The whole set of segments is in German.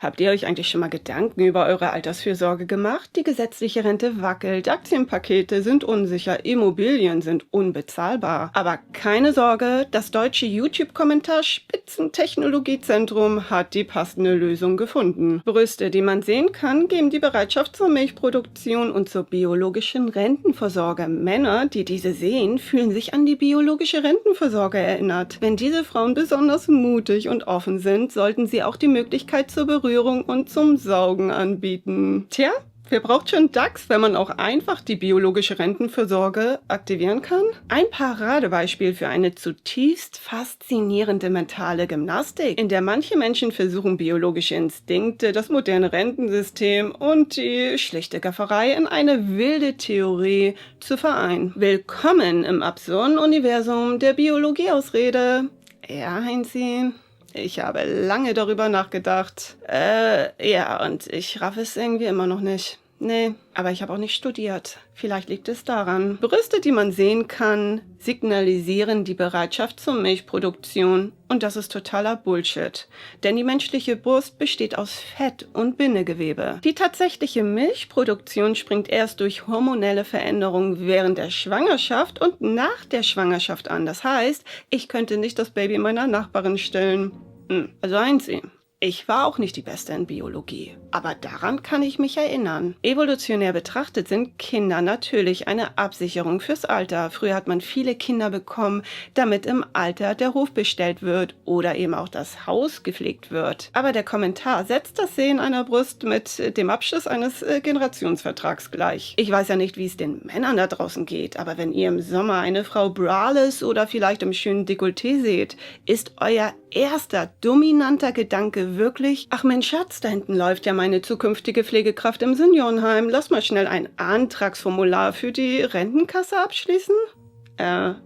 Habt ihr euch eigentlich schon mal Gedanken über eure Altersfürsorge gemacht? Die gesetzliche Rente wackelt, Aktienpakete sind unsicher, Immobilien sind unbezahlbar. Aber keine Sorge, das deutsche YouTube-Kommentar Spitzentechnologiezentrum hat die passende Lösung gefunden. Brüste, die man sehen kann, geben die Bereitschaft zur Milchproduktion und zur biologischen Rentenvorsorge. Männer, die diese sehen, fühlen sich an die biologische Rentenvorsorge erinnert. Wenn diese Frauen besonders mutig und offen sind, sollten sie auch die Möglichkeit zur Berührung und zum Saugen anbieten. Tja, wer braucht schon DAX, wenn man auch einfach die biologische Rentenvorsorge aktivieren kann? Ein Paradebeispiel für eine zutiefst faszinierende mentale Gymnastik, in der manche Menschen versuchen, biologische Instinkte, das moderne Rentensystem und die schlichte Gafferei in eine wilde Theorie zu vereinen. Willkommen im absurden Universum der Biologieausrede. Ja, Heinzi. Ich habe lange darüber nachgedacht. Ja, und ich raff es irgendwie immer noch nicht. Nee, aber ich habe auch nicht studiert. Vielleicht liegt es daran. Brüste, die man sehen kann, signalisieren die Bereitschaft zur Milchproduktion. Und das ist totaler Bullshit. Denn die menschliche Brust besteht aus Fett und Bindegewebe. Die tatsächliche Milchproduktion springt erst durch hormonelle Veränderungen während der Schwangerschaft und nach der Schwangerschaft an. Das heißt, ich könnte nicht das Baby meiner Nachbarin stillen. Also einsehen. Ich war auch nicht die Beste in Biologie, aber daran kann ich mich erinnern. Evolutionär betrachtet sind Kinder natürlich eine Absicherung fürs Alter. Früher hat man viele Kinder bekommen, damit im Alter der Hof bestellt wird oder eben auch das Haus gepflegt wird. Aber der Kommentar setzt das Sehen einer Brust mit dem Abschluss eines Generationsvertrags gleich. Ich weiß ja nicht, wie es den Männern da draußen geht, aber wenn ihr im Sommer eine Frau braless oder vielleicht im schönen Dekolleté seht, ist euer erster dominanter Gedanke wirklich: Ach Mensch Schatz, da hinten läuft ja meine zukünftige Pflegekraft im Seniorenheim. Lass mal schnell ein Antragsformular für die Rentenkasse abschließen? Ja.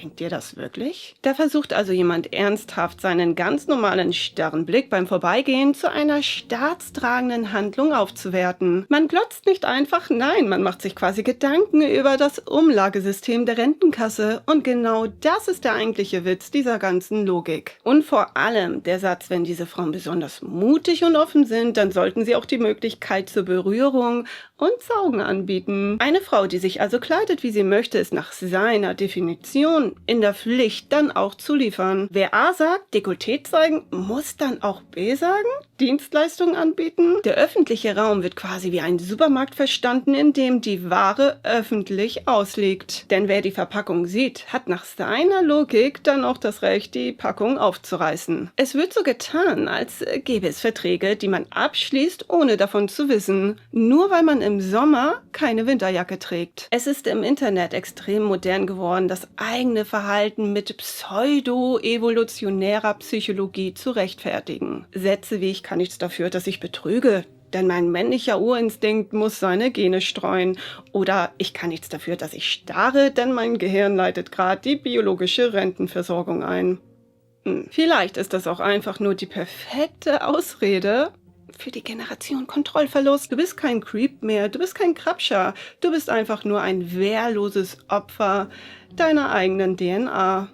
Denkt ihr das wirklich? Da versucht also jemand ernsthaft, seinen ganz normalen starren Blick beim Vorbeigehen zu einer staatstragenden Handlung aufzuwerten. Man glotzt nicht einfach, nein, man macht sich quasi Gedanken über das Umlagesystem der Rentenkasse. Und genau das ist der eigentliche Witz dieser ganzen Logik. Und vor allem der Satz: Wenn diese Frauen besonders mutig und offen sind, dann sollten sie auch die Möglichkeit zur Berührung und Saugen anbieten. Eine Frau, die sich also kleidet, wie sie möchte, ist nach seiner Definition in der Pflicht, dann auch zu liefern. Wer A sagt, Dekolleté zeigen, muss dann auch B sagen, Dienstleistungen anbieten. Der öffentliche Raum wird quasi wie ein Supermarkt verstanden, in dem die Ware öffentlich ausliegt. Denn wer die Verpackung sieht, hat nach seiner Logik dann auch das Recht, die Packung aufzureißen. Es wird so getan, als gäbe es Verträge, die man abschließt, ohne davon zu wissen, nur weil man im Sommer keine Winterjacke trägt. Es ist im Internet extrem modern geworden, das eigene Verhalten mit pseudo-evolutionärer Psychologie zu rechtfertigen. Sätze wie: Ich kann nichts dafür, dass ich betrüge, denn mein männlicher Urinstinkt muss seine Gene streuen. Oder ich kann nichts dafür, dass ich starre, denn mein Gehirn leitet gerade die biologische Rentenversorgung ein. Vielleicht ist das auch einfach nur die perfekte Ausrede für die Generation Kontrollverlust. Du bist kein Creep mehr, du bist kein Krabscher, du bist einfach nur ein wehrloses Opfer deiner eigenen DNA.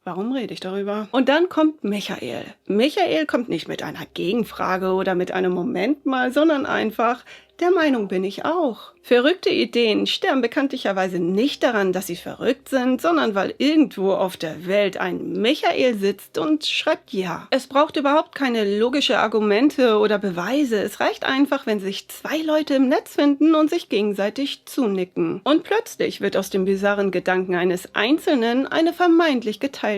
Warum rede ich darüber? Und dann kommt Michael. Michael kommt nicht mit einer Gegenfrage oder mit einem Moment mal, sondern einfach: Der Meinung bin ich auch. Verrückte Ideen sterben bekanntlicherweise nicht daran, dass sie verrückt sind, sondern weil irgendwo auf der Welt ein Michael sitzt und schreibt ja. Es braucht überhaupt keine logischen Argumente oder Beweise. Es reicht einfach, wenn sich zwei Leute im Netz finden und sich gegenseitig zunicken. Und plötzlich wird aus dem bizarren Gedanken eines Einzelnen eine vermeintlich geteilte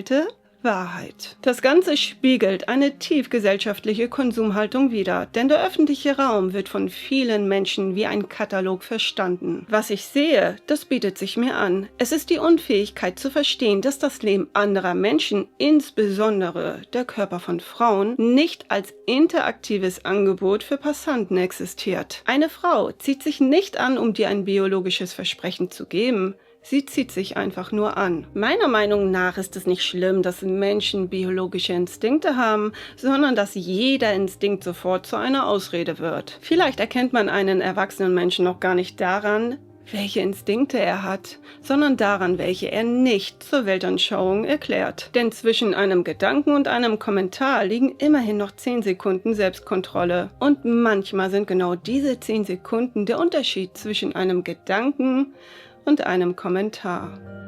Wahrheit. Das Ganze spiegelt eine tief gesellschaftliche Konsumhaltung wider, denn der öffentliche Raum wird von vielen Menschen wie ein Katalog verstanden. Was ich sehe, das bietet sich mir an. Es ist die Unfähigkeit zu verstehen, dass das Leben anderer Menschen, insbesondere der Körper von Frauen, nicht als interaktives Angebot für Passanten existiert. Eine Frau zieht sich nicht an, um dir ein biologisches Versprechen zu geben. Sie zieht sich einfach nur an. Meiner Meinung nach ist es nicht schlimm, dass Menschen biologische Instinkte haben, sondern dass jeder Instinkt sofort zu einer Ausrede wird. Vielleicht erkennt man einen erwachsenen Menschen noch gar nicht daran, welche Instinkte er hat, sondern daran, welche er nicht zur Weltanschauung erklärt. Denn zwischen einem Gedanken und einem Kommentar liegen immerhin noch 10 Sekunden Selbstkontrolle. Und manchmal sind genau diese 10 Sekunden der Unterschied zwischen einem Gedanken und einem Kommentar.